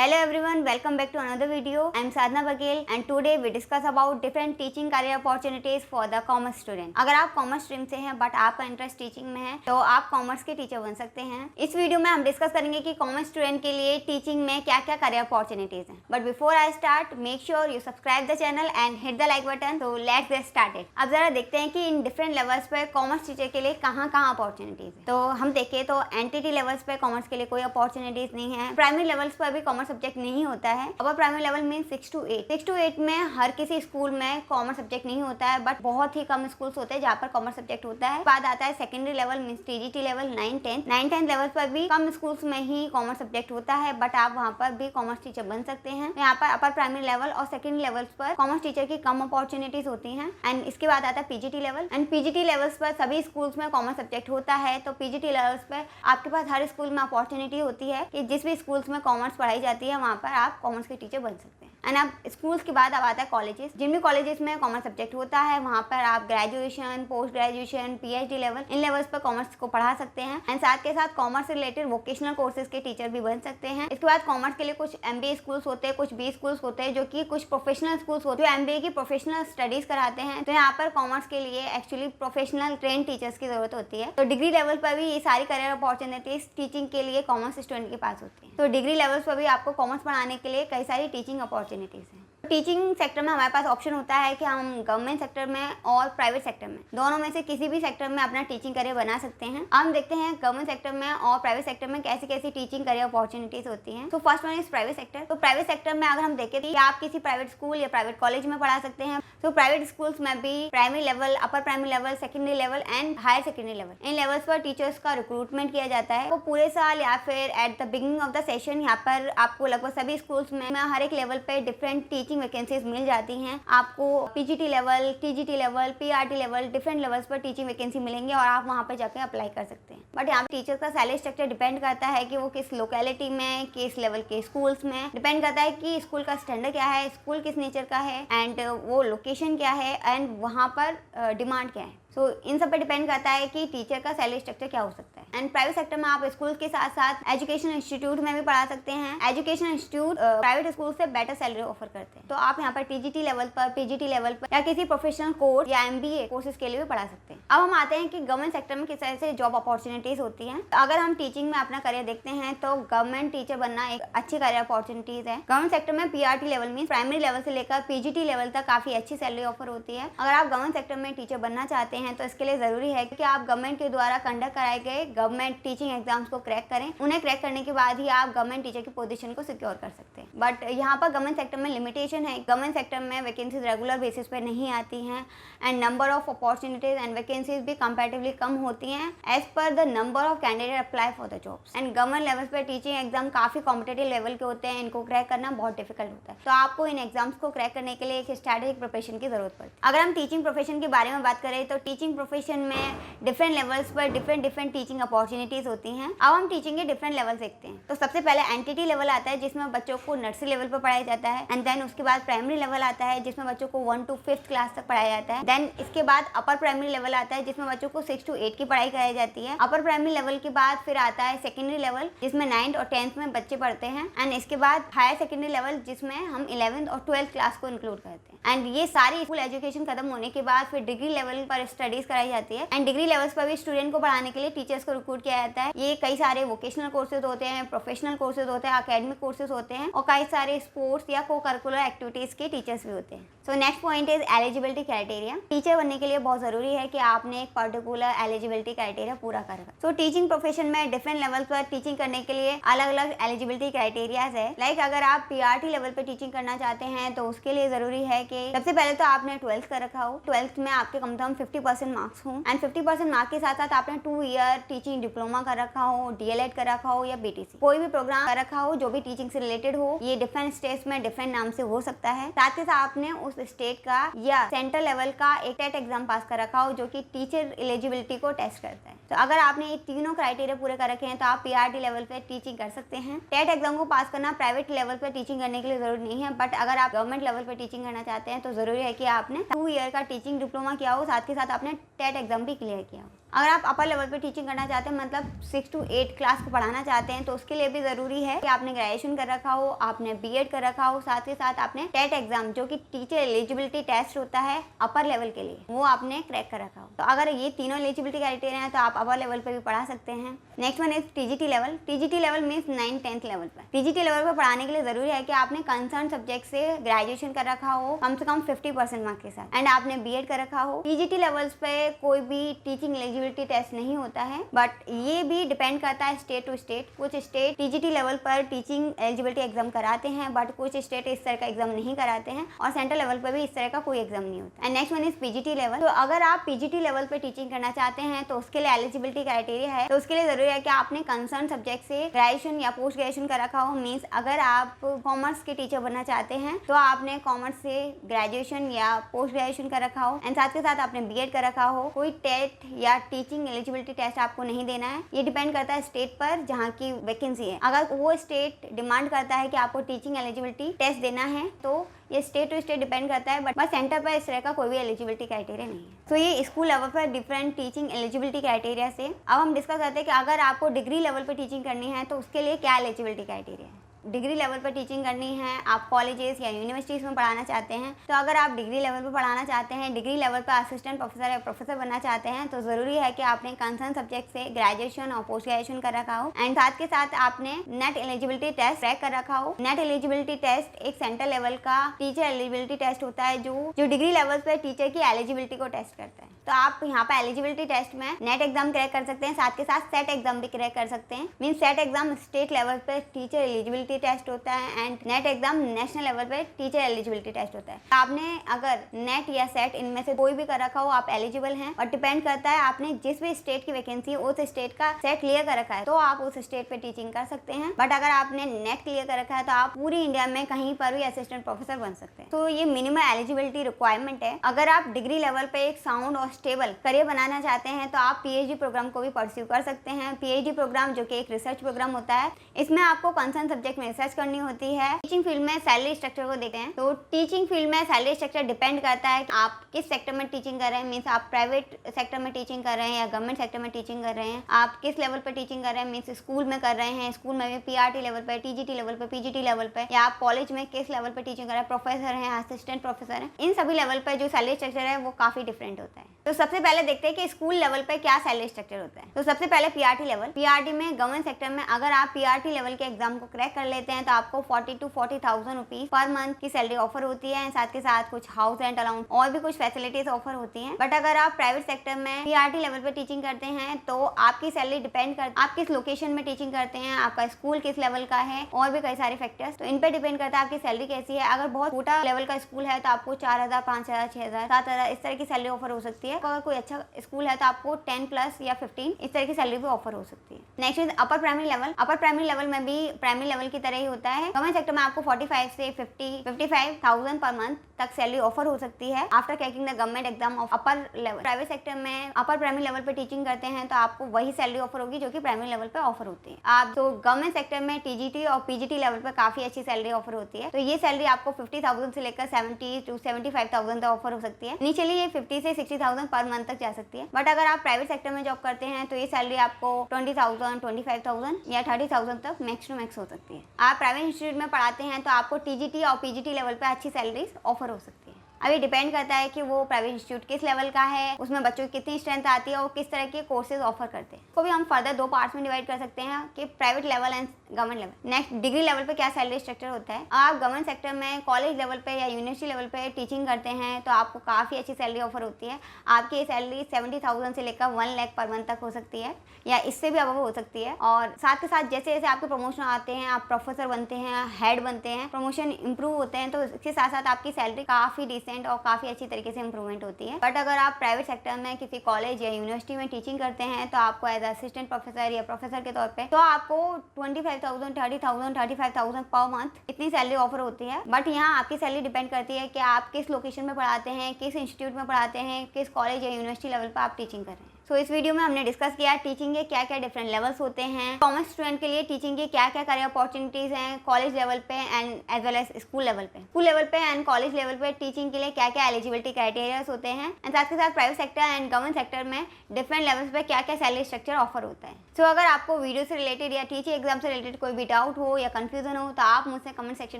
Hello everyone, welcome back to another video. I am Sadhna Baghel and today we discuss about different teaching career opportunities for the commerce student. अगर आप commerce stream से हैं but आपका interest teaching में है तो आप commerce के टीचर बन सकते हैं। इस वीडियो में हम डिस्कस करेंगे कि कॉमर्स स्टूडेंट के लिए टीचिंग में क्या क्या करियर अपॉर्चुनिटीज हैं। But before I start make sure you subscribe the channel and hit the like button. तो लेट्स गेट स्टार्टेड। अब जरा देखते हैं कि इन डिफरेंट लेवल्स पर कॉमर्स टीचर के लिए कहाँ कहाँ अपॉर्चुनिटीज है। तो हम देखें तो एनटीटी लेवल्स पर कॉमर्स के लिए कोई अपॉर्चुनिटीज नहीं है। प्राइमरी लेवल्स पर भी कॉमर्स सब्जेक्ट नहीं होता है। अब प्राइमरी लेवल में 6 to 8 में हर किसी स्कूल में कॉमर्स सब्जेक्ट नहीं होता है बट बहुत ही कम स्कूल्स होते हैं जहाँ पर कॉमर्स सब्जेक्ट होता है। बाद आता है secondary level means TGT level 9-10 level पर भी कम स्कूल्स में ही कॉमर्स सब्जेक्ट होता है बट आप वहाँ पर भी कॉमर्स टीचर बन सकते हैं। यहाँ पर अपर प्राइमरी लेवल और सेकेंडरी लेवल्स पर कॉमर्स टीचर की कम अपॉर्चुनिटीज होती हैं। एंड इसके बाद आता है PGT level and PGT levels पर सभी स्कूल्स में कॉमर्स सब्जेक्ट होता है। तो पीजीटी लेवल्स पर आपके पास हर स्कूल में अपॉर्चुनिटी होती है कि जिस भी स्कूल्स में कॉमर्स पढ़ाई जाती है वहाँ पर आप कॉमर्स के टीचर बन सकते हैं। एंड अब स्कूल्स के बाद अब आता है कॉलेजेस। जिन भी कॉलेजेस में कॉमर्स सब्जेक्ट होता है वहाँ पर आप graduation, post graduation, PhD level इन लेवल्स पर कॉमर्स को पढ़ा सकते हैं। एंड साथ के साथ कॉमर्स से रिलेटेड वोकेशनल कोर्सेज के टीचर भी बन सकते हैं। इसके बाद कॉमर्स के लिए कुछ एमबीए स्कूल्स होते हैं, कुछ बी स्कूल्स होते हैं जो कि कुछ प्रोफेशनल स्कूल्स होते हैं जो एमबीए की प्रोफेशनल स्टडीज कराते हैं। तो यहाँ पर कॉमर्स के लिए एक्चुअली प्रोफेशनल ट्रेन टीचर्स की जरूरत होती है। तो डिग्री लेवल पर भी ये सारी करियर अपॉर्चुनिटीज टीचिंग के लिए कॉमर्स स्टूडेंट के पास होती है। तो डिग्री लेवल्स पर भी आपको कॉमर्स पढ़ाने के लिए कई सारी टीचिंग अपॉर्चुनिटीज हैं। टीचिंग सेक्टर में हमारे पास ऑप्शन होता है कि हम गवर्नमेंट सेक्टर में और प्राइवेट सेक्टर में दोनों में से किसी भी सेक्टर में अपना टीचिंग करियर बना सकते हैं। हम देखते हैं गवर्नमेंट सेक्टर में और प्राइवेट सेक्टर में कैसी कैसी टीचिंग करियर अपॉर्चुनिटीज होती हैं। तो first one is private sector. तो प्राइवेट सेक्टर में अगर हम देखें कि आप किसी प्राइवेट स्कूल या प्राइवेट कॉलेज में पढ़ा सकते हैं। तो प्राइवेट स्कूल्स में भी primary level, upper primary level, secondary level and higher secondary level इन लेवल्स पर टीचर्स का रिक्रूटमेंट किया जाता है। तो पूरे साल या फिर at the beginning of the session यहाँ पर आपको लगभग सभी स्कूल्स में हर एक लेवल पर डिफरेंट टीचिंग वैकेंसीज मिल जाती हैं। आपको PGT level, TGT level, PRT level, different levels पर टीचिंग वैकेंसी मिलेंगे और आप वहाँ पर जाकर अप्लाई कर सकते हैं। बट यहाँ पे टीचर का सैलरी स्ट्रक्चर डिपेंड करता है कि वो किस लोकेलिटी में, किस लेवल के स्कूल्स में, डिपेंड करता है कि स्कूल का स्टैंडर्ड क्या है, स्कूल किस नेचर का है एंड वो लोकेशन क्या है एंड वहाँ पर डिमांड क्या है। सो इन सब पे डिपेंड करता है कि टीचर का सैलरी स्ट्रक्चर क्या हो सकता है। एंड प्राइवेट सेक्टर में आप स्कूल के साथ साथ एजुकेशन इंस्टीट्यूट में भी पढ़ा सकते हैं। एजुकेशन इंस्टीट्यूट प्राइवेट स्कूल से बेटर सैलरी ऑफर करते हैं। तो आप यहाँ पर टीजीटी लेवल पर, पीजीटी लेवल पर या किसी प्रोफेशनल कोर्स या एमबीए कोर्सेज के लिए भी पढ़ा सकते हैं। अब हम आते हैं कि गवर्नमेंट सेक्टर में किस तरह से जॉब अपॉर्चुनिटीज होती हैं। तो अगर हम टीचिंग में अपना करियर देखते हैं तो गवर्नमेंट टीचर बनना एक अच्छी करियर अपॉर्चुनिटीज है। गवर्नमेंट सेक्टर में PRT level mean primary level से लेकर पीजीटी लेवल तक काफी अच्छी सैलरी ऑफर होती है। अगर आप गवर्नमेंट सेक्टर में टीचर बनना चाहते हैं तो इसके लिए जरूरी है कि आप गवर्नमेंट के द्वारा कंडक्ट कराए गए गवर्नमेंट टीचिंग एग्जाम्स को क्रैक करें। उन्हें क्रैक करने के बाद ही आप गवर्नमेंट टीचर की पोजीशन को सिक्योर कर सकते हैं। बट यहाँ पर गवर्नमेंट सेक्टर में लिमिटेशन है। गवर्नमेंट सेक्टर में वैकेंसीज रेगुलर बेसिस पे नहीं आती हैं and number of opportunities and vacancies भी कंपैरेटिवली कम होती हैं as per the number of candidate apply for the jobs. And government level पर टीचिंग एग्जाम काफी कॉम्पिटेटिव लेवल के होते हैं। इनको क्रैक करना बहुत डिफिकल्ट होता है। तो आपको इन एग्जाम्स को क्रैक करने के लिए एक स्ट्रैटेजिक प्रिपरेशन की जरूरत पड़ती है। अगर हम टीचिंग प्रोफेशन के बारे में बात करें तो टीचिंग प्रोफेशन में डिफरेंट लेवल्स पर डिफरेंट टीचिंग अपॉर्चुनिटीज होती हैं। अब हम टीचिंग के डिफरेंट लेवल देखते हैं। तो सबसे पहले एनटीटी लेवल आता है जिसमें बच्चों को नर्सरी लेवल पर पढ़ाया जाता है। एंड देन उसके बाद प्राइमरी लेवल आता है जिसमें बच्चों को 1 to 5th क्लास तक पढ़ाया जाता है। देन इसके बाद अपर प्राइमरी लेवल आता है जिसमें बच्चों को 6 to 8 की पढ़ाई कराई जाती है। अपर प्राइमरी लेवल के बाद फिर आता है सेकेंडरी लेवल जिसमें 9th और 10th में बच्चे पढ़ते हैं। एंड इसके बाद हायर सेकेंडरी लेवल जिसमें हम 11th और 12th क्लास को इंक्लूड करते हैं। एंड ये सारी स्कूल एजुकेशन खत्म होने के बाद फिर डिग्री लेवल पर स्टडीज कराई जाती है। एंड डिग्री लेवल्स पर भी स्टूडेंट को पढ़ाने के लिए टीचर्स को रिक्रूट किया जाता है। ये कई सारे वोकेशनल कोर्सेज होते हैं, प्रोफेशनल कोर्सेज होते हैं, एकेडमिक कोर्सेज होते हैं और कई सारे स्पोर्ट्स या को करिकुलर एक्टिविटीज के टीचर्स भी होते हैं। So next point is eligibility criteria. Teacher बनने के लिए बहुत जरूरी है कि आपने एक पर्टिकुलर एलिजिबिलिटी क्राइटेरिया पूरा कर रखा। सो टीचिंग प्रोफेशन में डिफरेंट लेवल पर टीचिंग करने के लिए अलग अलग एलिजिबिलिटी क्राइटेरियाज है। लाइक अगर आप पीआरटी लेवल पर टीचिंग करना चाहते हैं तो उसके लिए जरूरी है कि सबसे पहले तो आपने 12th कर रखा हो, 12th में आपके कम से कम 50% मार्क्स हो एंड 50% मार्क्स के साथ साथ आपने 2 ईयर टीचिंग डिप्लोमा कर रखा हो, डीएलएड कर रखा हो या बीटीसी कोई भी प्रोग्राम कर रखा हो जो भी टीचिंग से रिलेटेड हो। ये डिफरेंट स्टेट्स में डिफरेंट नाम से हो सकता है। साथ ही साथ आपने उस स्टेट का या सेंट्रल लेवल का एक टेट एग्जाम पास कर रखा हो जो कि टीचर एलिजिबिलिटी को टेस्ट करता है। तो अगर आपने ये तीनों क्राइटेरिया पूरे कर रखे हैं तो आप पीआरटी लेवल पे टीचिंग कर सकते हैं। टेट एग्जाम को पास करना प्राइवेट लेवल पे टीचिंग करने के लिए जरूरी नहीं है। बट अगर आप गवर्नमेंट लेवल पे टीचिंग करना चाहते हैं तो जरूरी है कि आपने 2 ईयर का टीचिंग डिप्लोमा किया हो, साथ ही साथ आपने टेट एग्जाम भी क्लियर किया हो। अगर आप अपर लेवल पे टीचिंग करना चाहते हैं, मतलब 6 to 8 क्लास को पढ़ाना चाहते हैं, तो उसके लिए भी ज़रूरी है कि आपने ग्रेजुएशन कर रखा हो, आपने बीएड कर रखा हो, साथ ही साथ आपने टेट एग्जाम जो कि टीचर एलिजिबिलिटी टेस्ट होता है अपर लेवल के लिए, वो आपने क्रैक कर रखा हो। तो अगर ये तीनों एलिजिबिलिटी क्राइटेरिया है तो आप अपर लेवल पे भी पढ़ा सकते हैं। Next one is TGT level. TGT level means 9th-10th level पर। टीजीटी लेवल पर पढ़ाने के लिए जरूरी है कि आपने कंसर्न सब्जेक्ट से ग्रेजुएशन कर रखा हो कम से कम 50% मार्क्स के साथ, एंड आपने बीएड कर रखा हो। टीजीटी लेवल्स पे कोई भी टीचिंग एलिजिबिलिटी टेस्ट नहीं होता है, बट ये भी डिपेंड करता है स्टेट टू स्टेट। कुछ स्टेट टीजीटी लेवल पर टीचिंग एलिजिबिलिटी एग्जाम कराते हैं, बट कुछ स्टेट इस तरह का एग्जाम नहीं कराते हैं, और सेंट्रल लेवल पर भी इस तरह का कोई एग्जाम नहीं होता। And next one is PGT level. तो अगर आप पीजीटी लेवल पे टीचिंग करना चाहते हैं तो उसके लिए एलिजिबिलिटी क्राइटेरिया है। तो उसके लिए जरूरी है कि आपने कंसर्न सब्जेक्ट से ग्रेजुएशन या पोस्ट ग्रेजुएशन कर रखा हो। मीन्स अगर आप कॉमर्स के टीचर बनना चाहते हैं तो आपने कॉमर्स से ग्रेजुएशन या पोस्ट ग्रेजुएशन कर रखा हो, एंड साथ के साथ आपने बीएड कर रखा हो। कोई टेट या टीचिंग एलिजिबिलिटी टेस्ट आपको नहीं देना है। ये डिपेंड करता है स्टेट पर जहाँ की वैकेंसी है। अगर वो स्टेट डिमांड करता है कि आपको टीचिंग एलिजिबिलिटी टेस्ट देना है तो ये स्टेट टू स्टेट डिपेंड करता है, बट सेंटर पर इस तरह का कोई भी एलिजिबिलिटी क्राइटेरिया नहीं है। तो ये स्कूल लेवल पर डिफरेंट टीचिंग एलिजिबिलिटी क्राइटेरिया से। अब हम डिस्कस करते हैं कि अगर आपको डिग्री लेवल पर टीचिंग करनी है तो उसके लिए क्या एलिजिबिलिटी क्राइटेरिया है। डिग्री लेवल पर टीचिंग करनी है, आप कॉलेजेस या यूनिवर्सिटीज़ में पढ़ाना चाहते हैं, तो अगर आप डिग्री लेवल पर पढ़ाना चाहते हैं, डिग्री लेवल पर असिस्टेंट प्रोफेसर या प्रोफेसर बनना चाहते हैं, तो ज़रूरी है कि आपने कंसर्न सब्जेक्ट से ग्रेजुएशन और पोस्ट ग्रेजुएशन कर रखा हो, एंड साथ के साथ आपने नेट एलिजिबिलिटी टेस्ट क्रैक कर रखा हो। नेट एलिजिबिलिटी टेस्ट एक सेंट्रल लेवल का टीचर एलिजिबिलिटी टेस्ट होता है जो डिग्री लेवल पर टीचर की एलिजिबिलिटी को टेस्ट करता है। तो आप यहाँ पर एलिजिबिलिटी टेस्ट में नेट एग्जाम क्रैक कर सकते हैं, साथ के साथ सेट एग्जाम भी क्रैक कर सकते हैं। Means set exam state level पर टीचर एलिजिबिलिटी टेस्ट होता है, and net exam national level पे टीचर एलिजिबिलिटी टेस्ट होता है। आपने अगर नेट या सेट इनमें से कोई भी कर रखा हो, आप एलिजिबल हैं, और डिपेंड करता है आपने जिस भी स्टेट की वैकेंसी है उस स्टेट का सेट क्लियर कर रखा है तो आप उस स्टेट पे टीचिंग कर सकते हैं। बट अगर आपने नेट क्लियर कर रखा है तो आप पूरी इंडिया में कहीं पर भी असिस्टेंट प्रोफेसर बन सकते हैं। तो ये मिनिमम एलिजिबिलिटी रिक्वायरमेंट है। अगर आप डिग्री लेवल पे एक साउंड और स्टेबल करियर बनाना चाहते हैं तो आप पीएचडी प्रोग्राम को भी परस्यू कर सकते हैं। पीएचडी प्रोग्राम जो कि एक रिसर्च प्रोग्राम होता है, इसमें आपको कंसर्न सब्जेक्ट में रिसर्च करनी होती है। टीचिंग फील्ड में सैलरी स्ट्रक्चर को देखते हैं तो टीचिंग फील्ड में सैलरी स्ट्रक्चर डिपेंड करता है कि आप किस सेक्टर में टीचिंग कर रहे हैं। मीन्स आप प्राइवेट सेक्टर में टीचिंग कर रहे हैं या गवर्नमेंट सेक्टर में टीचिंग कर रहे हैं, आप किस लेवल पर टीचिंग कर रहे हैं। मीन्स स्कूल में कर रहे हैं, स्कूल में भी पीआरटी लेवल पर, टीजीटी लेवल पर, पीजीटी लेवल पर, या आप कॉलेज में किस लेवल पर टीचिंग कर रहे हैं, प्रोफेसर हैं, असिस्टेंट प्रोफेसर हैं। इन सभी लेवल पर जो सैलरी स्ट्रक्चर है वो काफी डिफरेंट होता है। तो सबसे पहले देखते हैं कि स्कूल लेवल पर क्या सैलरी स्ट्रक्चर होता है। तो सबसे पहले पीआरटी लेवल। पीआरटी में गवर्नमेंट सेक्टर में अगर आप पीआरटी लेवल के एग्जाम को क्रैक कर लेते हैं तो आपको 40 to 40,000 रुपीज पर मंथ की सैलरी ऑफर होती है। साथ के साथ कुछ हाउस रेंट अलाउंस और भी कुछ फैसिलिटीज ऑफर होती हैं। बट अगर आप प्राइवेट सेक्टर में पीआरटी लेवल पे टीचिंग करते हैं तो आपकी सैलरी डिपेंड करती है आप किस लोकेशन में टीचिंग करते हैं, आपका स्कूल किस लेवल का है, और भी कई सारे फैक्टर्स। तो इन पे डिपेंड करता है आपकी सैलरी कैसी है। अगर बहुत छोटा लेवल का स्कूल है तो आपको 4,000, 5,000, 6,000, 7,000 इस तरह की सैलरी ऑफर हो सकती है। अगर कोई अच्छा स्कूल है तो आपको 10+ या 15 इस तरह की सैलरी भी ऑफर हो सकती है। Next is upper primary level. Upper primary level में भी प्राइमरी लेवल की तरह ही होता है। गवर्नमेंट सेक्टर में आपको 45 से 55,000 पर मंथ तक सैलरी ऑफर हो सकती है after cracking the government exam of upper level. Private sector में अपर प्राइमरी लेवल पे टीचिंग करते हैं तो आपको वही सैलरी ऑफर होगी जो कि प्राइमरी लेवल पे ऑफर होती है। आप तो गवर्नमेंट सेक्टर में टीजीटी और पीजीटी लेवल पे काफी अच्छी सैलरी ऑफर होती है। तो ये सैलरी आपको 50,000 से लेकर 70 to 75,000 तक ऑफर हो सकती है। इनिशियली ये 50 से 60,000 पर मंथ तक जा सकती है। बट अगर आप प्राइवेट सेक्टर में जॉब करते हैं तो ये सैलरी आपको 20,000, 25,000 या 30,000 तक मैक्स टू मैक्स हो सकती है। आप प्राइवेट इंस्टीट्यूट में पढ़ाते हैं तो आपको टीजीटी और पीजीटी लेवल पे अच्छी सैलरीज ऑफर हो सकती है। अभी डिपेंड करता है कि वो प्राइवेट इंस्टीट्यूट किस लेवल का है, उसमें बच्चों की कितनी स्ट्रेंथ आती है और किस तरह के कोर्सेज ऑफर करते हैं। को भी हम फर्दर 2 पार्ट्स में डिवाइड कर सकते हैं कि private level and government level. Next, degree level पे क्या सैलरी स्ट्रक्चर होता है। आप गवर्नमेंट सेक्टर में कॉलेज लेवल पे या यूनिवर्सिटी लेवल पे टीचिंग करते हैं तो आपको काफ़ी अच्छी सैलरी ऑफर होती है। आपकी ये सैलरी 70,000 से लेकर 1 लाख पर मंथ तक हो सकती है या इससे भी अबव हो सकती है। और साथ के साथ जैसे जैसे आपके प्रमोशन आते हैं, आप प्रोफेसर बनते हैं, हेड बनते हैं, प्रमोशन इंप्रूव होते हैं, तो इसके साथ साथ आपकी सैलरी काफ़ी डिसेंट और काफ़ी अच्छी तरीके से इंप्रूवमेंट होती है। बट अगर आप प्राइवेट सेक्टर में किसी कॉलेज या यूनिवर्सिटी में टीचिंग करते हैं तो आपको एज असिस्टेंट प्रोफेसर या प्रोफेसर के तौर पे तो आपको 25,000, 30,000, 35,000 पर मंथ इतनी सैलरी ऑफर होती है। बट यहाँ आपकी सैलरी डिपेंड करती है कि आप किस लोकेशन में पढ़ाते हैं, किस इंस्टीट्यूट में पढ़ाते हैं, किस कॉलेज या यूनिवर्सिटी लेवल पर आप टीचिंग कर रहे हैं। सो इस वीडियो में हमने डिस्कस किया टीचिंग के क्या क्या डिफरेंट लेवल्स होते हैं, कॉमर्स स्टूडेंट के लिए टीचिंग के क्या क्या करियर अपॉर्चुनिटीज हैं कॉलेज लेवल पे and as well as school level पे। स्कूल लेवल पे एंड कॉलेज लेवल पे टीचिंग के लिए क्या क्या एलिजिबिलिटी क्राइटेरियाज होते हैं एंड साथ के साथ private sector and government sector में डिफरेंट लेवल्स पे क्या क्या सैलरी स्ट्रक्चर ऑफर होता है। सो अगर आपको वीडियो से रिलेटेड या टीचिंग एग्जाम से रिलेटेड कोई भी डाउट हो या कंफ्यूजन हो तो आप मुझसे कमेंट सेक्शन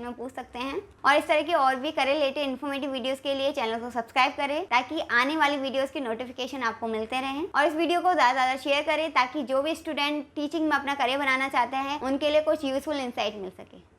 में पूछ सकते हैं। और इस तरह की और भी करियर रिलेटेड इन्फॉर्मेटिव वीडियोस के लिए चैनल को सब्सक्राइब करें ताकि आने वाली वीडियोस की नोटिफिकेशन आपको मिलते रहें। और इस वीडियो को ज़्यादा शेयर करें ताकि जो भी स्टूडेंट टीचिंग में अपना करियर बनाना चाहते हैं उनके लिए कुछ यूजफुल इंसाइट मिल सके।